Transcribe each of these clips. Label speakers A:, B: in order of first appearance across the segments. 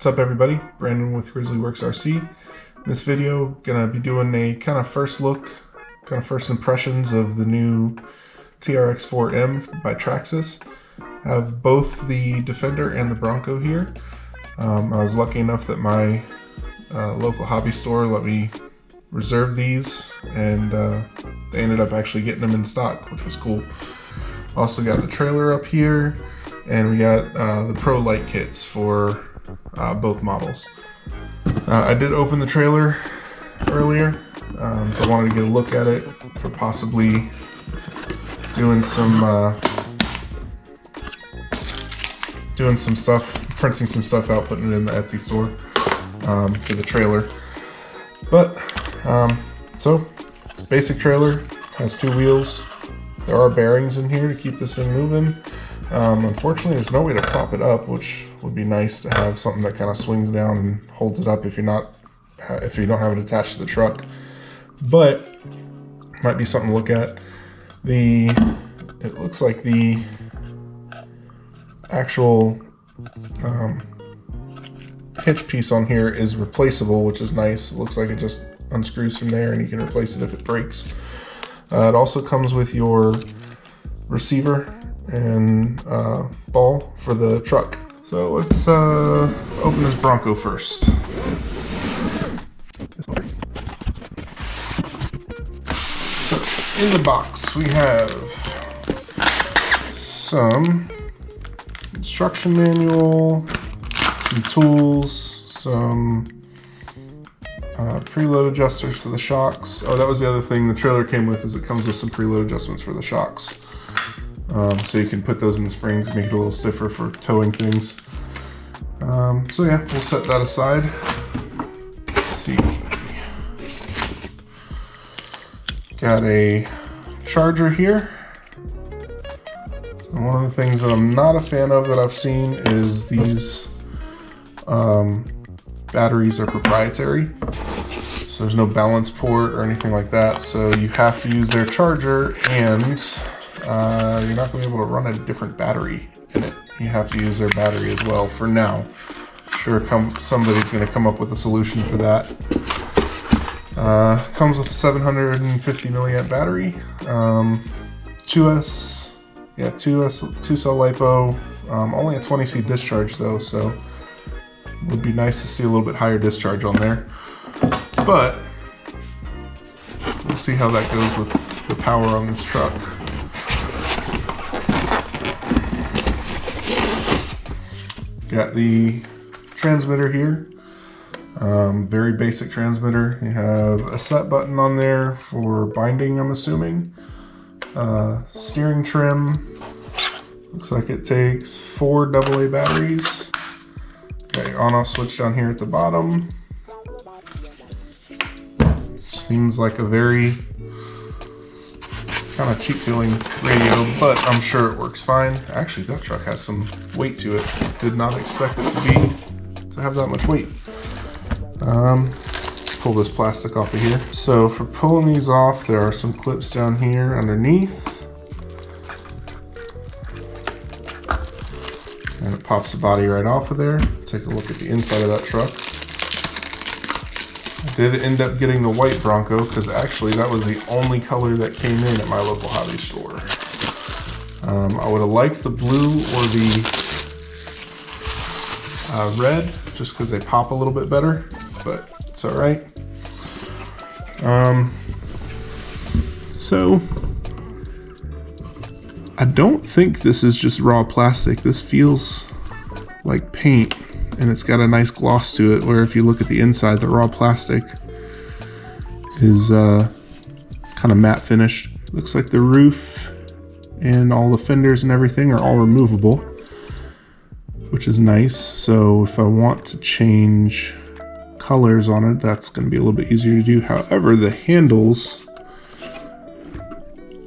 A: What's up everybody, Brandon with Grizzlyworks RC. In this video, gonna be doing a kind of first look, kind of first impressions of the new TRX4M by Traxxas. I have both the Defender and the Bronco here. I was lucky enough that my local hobby store let me reserve these, and they ended up actually getting them in stock, which was cool. Also got the trailer up here, and we got the Pro Light kits for both models. I did open the trailer earlier, so I wanted to get a look at it for possibly doing some stuff, printing some stuff out, putting it in the Etsy store for the trailer. But so it's a basic trailer, has two wheels. There are bearings in here to keep this thing moving. Unfortunately, there's no way to prop it up, which would be nice to have something that kind of swings down and holds it up if you don't have it attached to the truck. But might be something to look at. It looks like the actual hitch piece on here is replaceable, which is nice. It looks like it just unscrews from there and you can replace it if it breaks. It also comes with your receiver and ball for the truck. So let's open this Bronco first. So in the box we have some instruction manual, some tools, some preload adjusters for the shocks. Oh, that was the other thing the trailer came with, is it comes with some preload adjustments for the shocks. So you can put those in the springs and make it a little stiffer for towing things. So yeah, we'll set that aside. Let's see. Got a charger here. And one of the things that I'm not a fan of that I've seen is these batteries are proprietary. So there's no balance port or anything like that. So you have to use their charger, and you're not going to be able to run a different battery in it. You have to use their battery as well for now. Sure, somebody's going to come up with a solution for that. Comes with a 750 milliamp battery, 2 cell LiPo, only a 20C discharge though, so it would be nice to see a little bit higher discharge on there. But we'll see how that goes with the power on this truck. Got the transmitter here, very basic transmitter. You have a set button on there for binding, I'm assuming. Steering trim, looks like it takes 4 AA batteries. Got your on-off switch down here at the bottom. Seems like a very kind of cheap feeling radio, but I'm sure it works fine. Actually, that truck has some weight to it. Did not expect it to have that much weight. Let's pull this plastic off of here. So for pulling these off, there are some clips down here underneath. And it pops the body right off of there. Take a look at the inside of that truck. I did end up getting the white Bronco because actually that was the only color that came in at my local hobby store. I would have liked the blue or the red just because they pop a little bit better, but it's all right. So I don't think this is just raw plastic. This feels like paint, and it's got a nice gloss to it, where if you look at the inside, the raw plastic is kind of matte finished. Looks like the roof and all the fenders and everything are all removable, which is nice. So if I want to change colors on it, that's going to be a little bit easier to do. However, the handles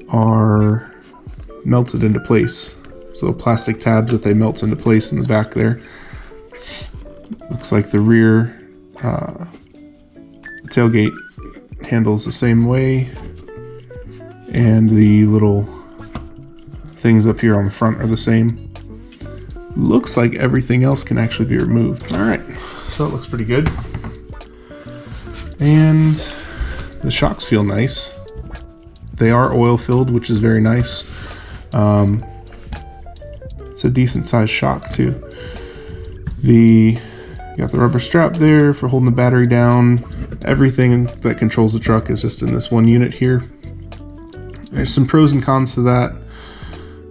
A: are melted into place. So plastic tabs that they melt into place in the back there. Looks like the rear the tailgate handles the same way, and the little things up here on the front are the same. looks like everything else can actually be removed. All right, so it looks pretty good. And the shocks feel nice. They are oil filled, which is very nice. It's a decent sized shock too. You got the rubber strap there for holding the battery down. Everything that controls the truck is just in this one unit here. There's some pros and cons to that.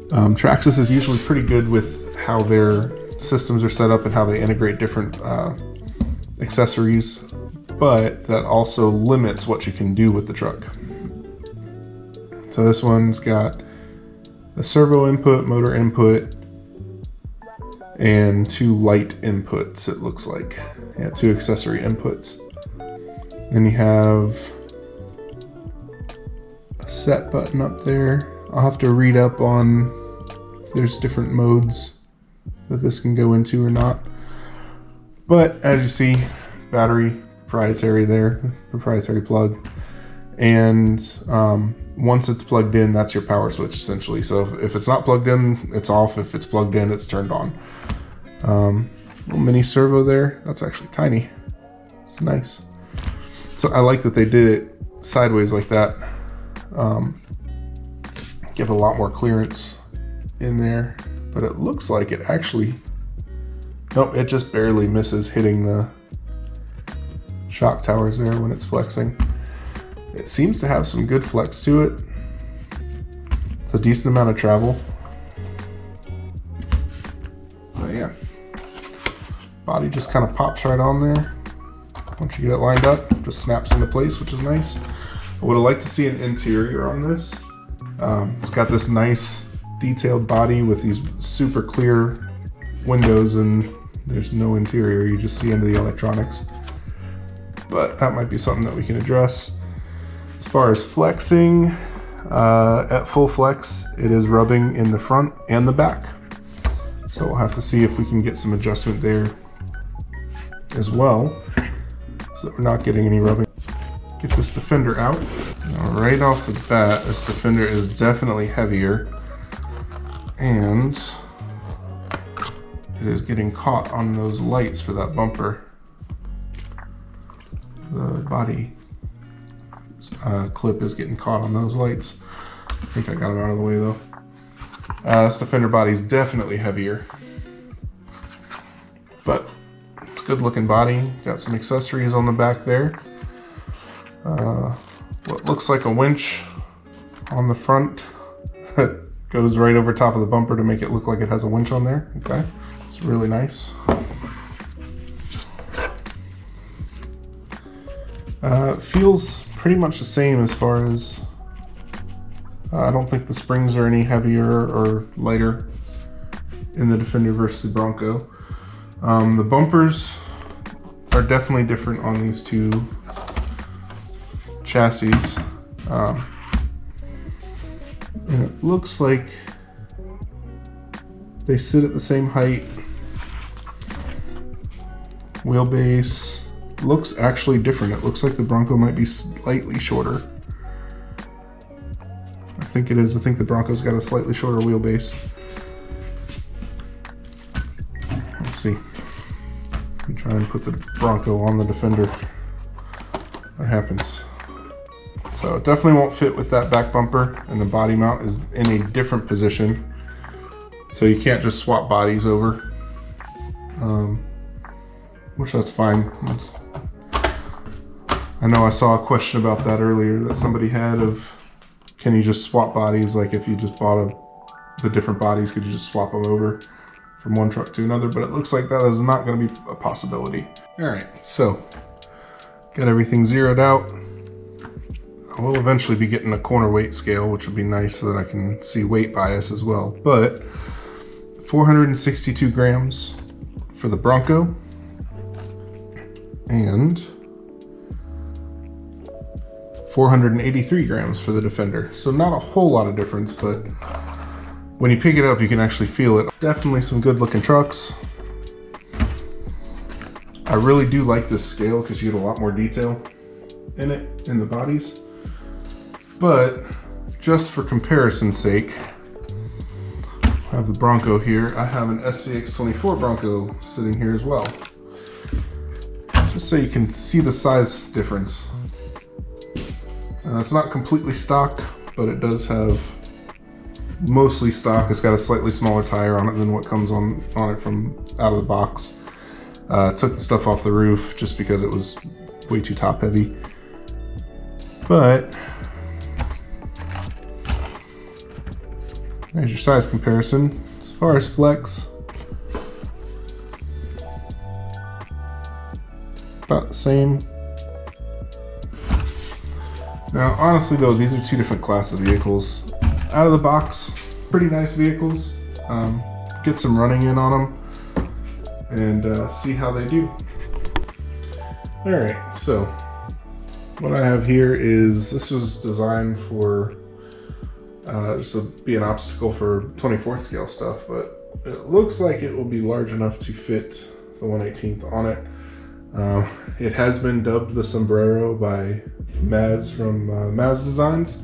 A: Traxxas is usually pretty good with how their systems are set up and how they integrate different accessories, but that also limits what you can do with the truck. So this one's got a servo input, motor input, and 2 light inputs, it looks like. Yeah, 2 accessory inputs. Then you have a set button up there. I'll have to read up on if there's different modes that this can go into or not. But as you see, battery, proprietary there, proprietary plug. And once it's plugged in, that's your power switch essentially. So if it's not plugged in, it's off. If it's plugged in, it's turned on. Little mini servo there. That's actually tiny. It's nice. So I like that they did it sideways like that. Give a lot more clearance in there, but it looks like it actually, nope, it just barely misses hitting the shock towers there when it's flexing. It seems to have some good flex to it. It's a decent amount of travel. But yeah, body just kind of pops right on there. Once you get it lined up, it just snaps into place, which is nice. I would have liked to see an interior on this. It's got this nice detailed body with these super clear windows, and there's no interior. You just see into the electronics. But that might be something that we can address. As far as flexing, at full flex, it is rubbing in the front and the back. So we'll have to see if we can get some adjustment there as well, so that we're not getting any rubbing. Get this Defender out. Now, right off the bat, this Defender is definitely heavier, and it is getting caught on those lights for that bumper. The body clip is getting caught on those lights. I think I got them out of the way though. This Defender body is definitely heavier, but it's a good looking body. Got some accessories on the back there. What looks like a winch on the front that goes right over top of the bumper to make it look like it has a winch on there. Okay, it's really nice. Feels pretty much the same as far as, I don't think the springs are any heavier or lighter in the Defender versus the Bronco. The bumpers are definitely different on these two chassis. And it looks like they sit at the same height. Wheelbase looks actually different. It looks like the Bronco might be slightly shorter. I think it is. I think the Bronco's got a slightly shorter wheelbase. Let's see. If we try and put the Bronco on the Defender, what happens? So it definitely won't fit with that back bumper, and the body mount is in a different position. So you can't just swap bodies over, which that's fine. I know I saw a question about that earlier that somebody had of, can you just swap bodies? Like if you just bought the different bodies, could you just swap them over from one truck to another? But it looks like that is not going to be a possibility. All right, so got everything zeroed out. I will eventually be getting a corner weight scale, which would be nice so that I can see weight bias as well. But 462 grams for the Bronco and 483 grams for the Defender. So not a whole lot of difference, but when you pick it up, you can actually feel it. Definitely some good looking trucks. I really do like this scale because you get a lot more detail in it, in the bodies. But just for comparison's sake, I I have the Bronco here. I have an SCX24 Bronco sitting here as well. Just so you can see the size difference. It's not completely stock, but it does have mostly stock. It's got a slightly smaller tire on it than what comes on it from out of the box. Took the stuff off the roof just because it was way too top heavy. But there's your size comparison. As far as flex, about the same. Now, honestly though, these are two different classes of vehicles. Out of the box, pretty nice vehicles. Get some running in on them and see how they do. All right, so what I have here is, this was designed for just to be an obstacle for 24th scale stuff, but it looks like it will be large enough to fit the 1/18th on it. It has been dubbed the Sombrero by Maz from Maz Designs,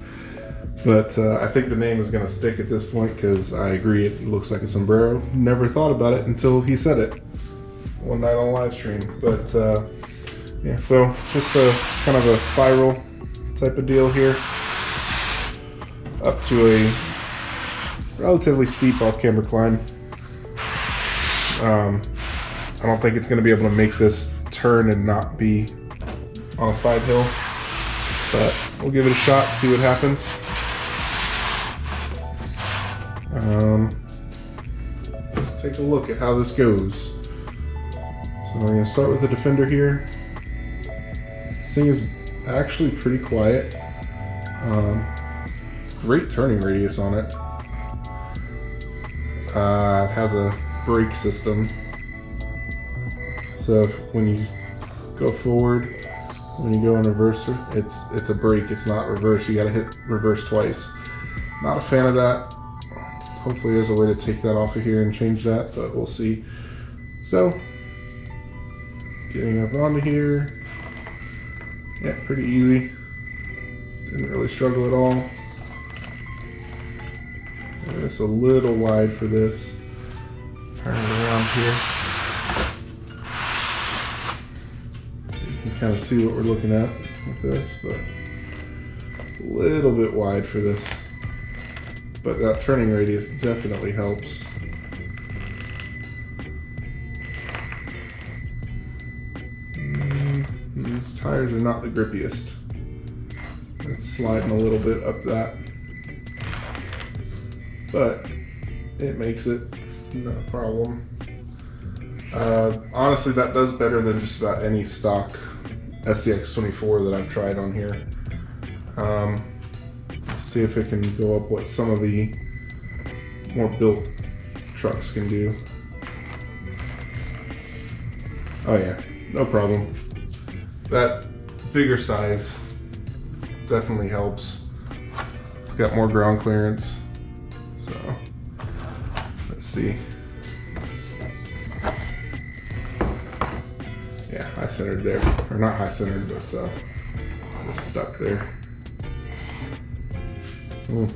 A: but I think the name is going to stick at this point because I agree it looks like a sombrero. Never thought about it until he said it one night on a live stream. But yeah, so it's just a kind of a spiral type of deal here, up to a relatively steep off-camber climb. I don't think it's going to be able to make this turn and not be on a side hill, but we'll give it a shot, see what happens. Let's take a look at how this goes. So I'm going to start with the Defender here. This thing is actually pretty quiet. Great turning radius on it. It has a brake system. So when you go forward, when you go in reverse, it's a brake, it's not reverse. You gotta hit reverse twice. Not a fan of that. Hopefully there's a way to take that off of here and change that, but we'll see. So, getting up onto here. Yeah, pretty easy. Didn't really struggle at all. It's a little wide for this. Turn it around here. Kind of see what we're looking at with this, but a little bit wide for this. But that turning radius definitely helps. These tires are not the grippiest. It's sliding a little bit up that, but it makes it no problem. Honestly, that does better than just about any stock SCX24 that I've tried on here. Let's see if it can go up what some of the more built trucks can do. Oh yeah, no problem. That bigger size definitely helps. It's got more ground clearance. So let's see. Yeah, high centered there, or not high centered, but just stuck there. Ooh.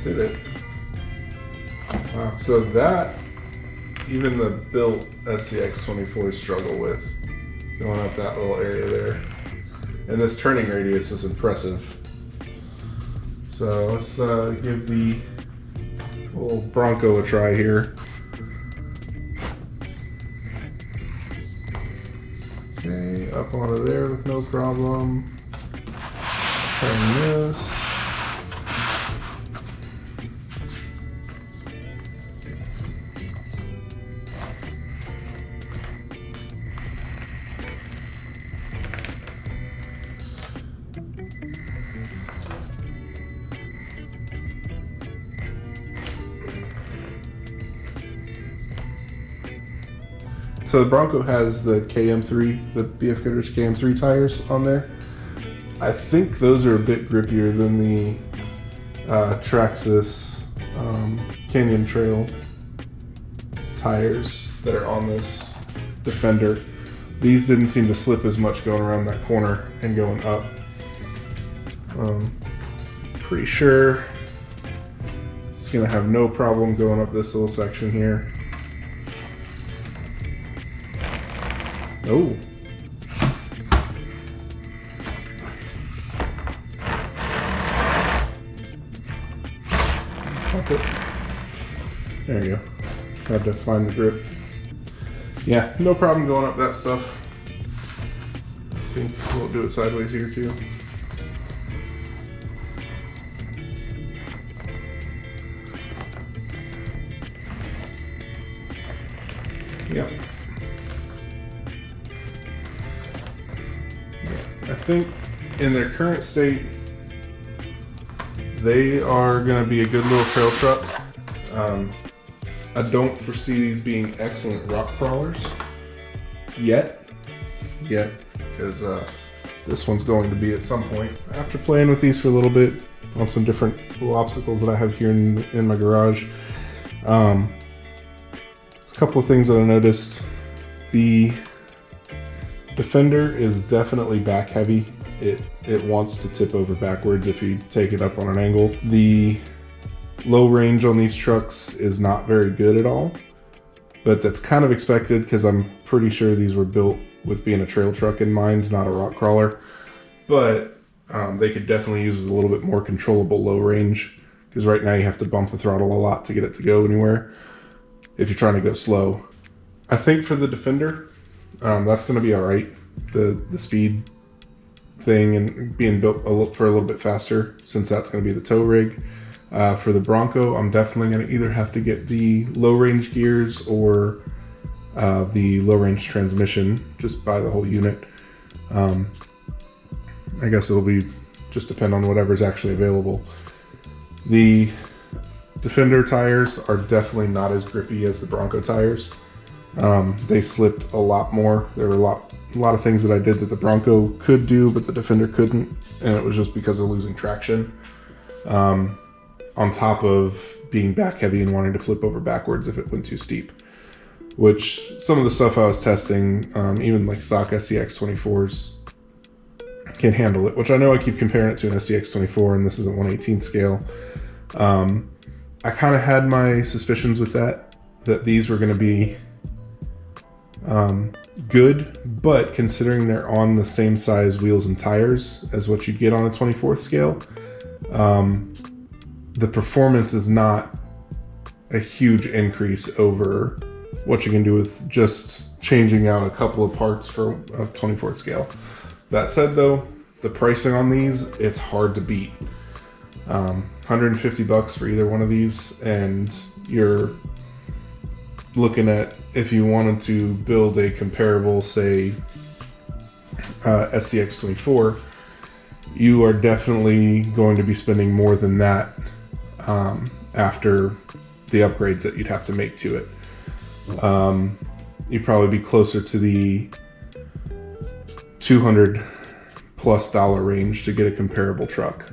A: Did it? Wow. So that even the built SCX24s struggle with, going up that little area there, and this turning radius is impressive. So let's give the little Bronco a try here. Okay, up onto there with no problem. Turn this. So the Bronco has the KM3, the BF Goodrich KM3 tires on there. I think those are a bit grippier than the Traxxas Canyon Trail tires that are on this Defender. These didn't seem to slip as much going around that corner and going up. Pretty sure it's gonna have no problem going up this little section here. Oh. Pop it. There you go. Had to find the grip. Yeah, no problem going up that stuff. Let's see, we'll do it sideways here too. Yep. I think in their current state, they are going to be a good little trail truck. I don't foresee these being excellent rock crawlers yet, because this one's going to be at some point. After playing with these for a little bit on some different little obstacles that I have here in my garage, a couple of things that I noticed. The Defender is definitely back heavy. It wants to tip over backwards if you take it up on an angle. The low range on these trucks is not very good at all, but that's kind of expected because I'm pretty sure these were built with being a trail truck in mind, not a rock crawler. But they could definitely use a little bit more controllable low range, because right now you have to bump the throttle a lot to get it to go anywhere if you're trying to go slow. I think for the Defender, that's going to be all right. The speed thing and being built for a little bit faster, since that's going to be the tow rig. For the Bronco, I'm definitely going to either have to get the low range gears or the low range transmission, just buy the whole unit. I guess it'll be just depend on whatever's actually available. The Defender tires are definitely not as grippy as the Bronco tires. They slipped a lot more. There were a lot of things that I did that the Bronco could do, but the Defender couldn't, and it was just because of losing traction. On top of being back heavy and wanting to flip over backwards if it went too steep, which some of the stuff I was testing, even like stock SCX24s can handle it, which I know I keep comparing it to an SCX24 and this is a 1/18 scale. I kind of had my suspicions with that these were going to be good, but considering they're on the same size wheels and tires as what you get on a 24th scale, the performance is not a huge increase over what you can do with just changing out a couple of parts for a 24th scale. That said though, the pricing on these, it's hard to beat. $150 for either one of these, and you're looking at, if you wanted to build a comparable, say, SCX24, you are definitely going to be spending more than that after the upgrades that you'd have to make to it. You'd probably be closer to the $200+ range to get a comparable truck,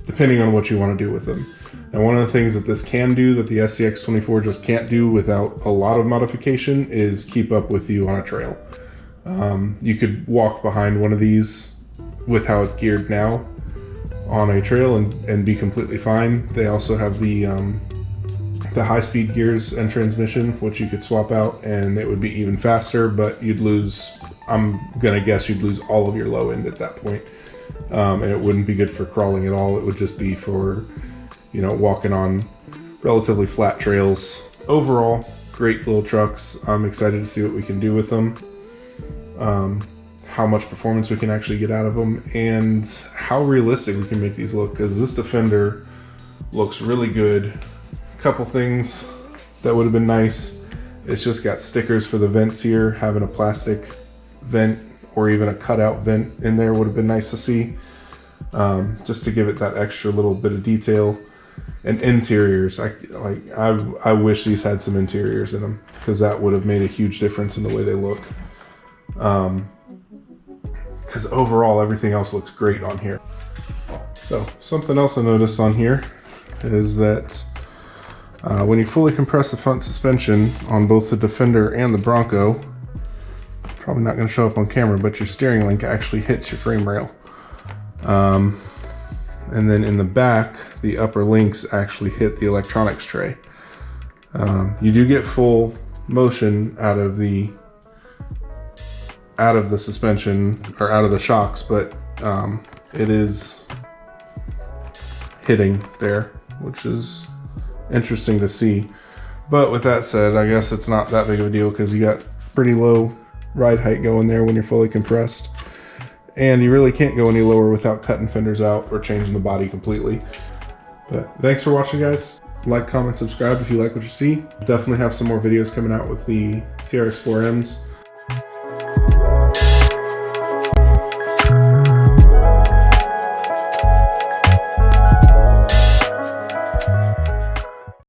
A: depending on what you want to do with them. And one of the things that this can do that the SCX24 just can't do without a lot of modification is keep up with you on a trail. You could walk behind one of these with how it's geared now on a trail and be completely fine. They also have the high-speed gears and transmission, which you could swap out and it would be even faster, but you'd lose, I'm gonna guess you'd lose all of your low end at that point. And it wouldn't be good for crawling at all. It would just be for, walking on relatively flat trails. Overall, great little trucks. I'm excited to see what we can do with them, how much performance we can actually get out of them, and how realistic we can make these look, because this Defender looks really good. A couple things that would have been nice, it's just got stickers for the vents here. Having a plastic vent or even a cutout vent in there would have been nice to see, just to give it that extra little bit of detail. And interiors, I wish these had some interiors in them, because that would have made a huge difference in the way they look. Because overall everything else looks great on here. So something else I noticed on here is that when you fully compress the front suspension on both the Defender and the Bronco, probably not going to show up on camera, but your steering link actually hits your frame rail. And then in the back, the upper links actually hit the electronics tray. You do get full motion out of the suspension, or out of the shocks, but it is hitting there, which is interesting to see. But with that said, I guess it's not that big of a deal because you got pretty low ride height going there when you're fully compressed. And you really can't go any lower without cutting fenders out or changing the body completely. But thanks for watching, guys. Like, comment, subscribe if you like what you see. Definitely have some more videos coming out with the TRX4Ms.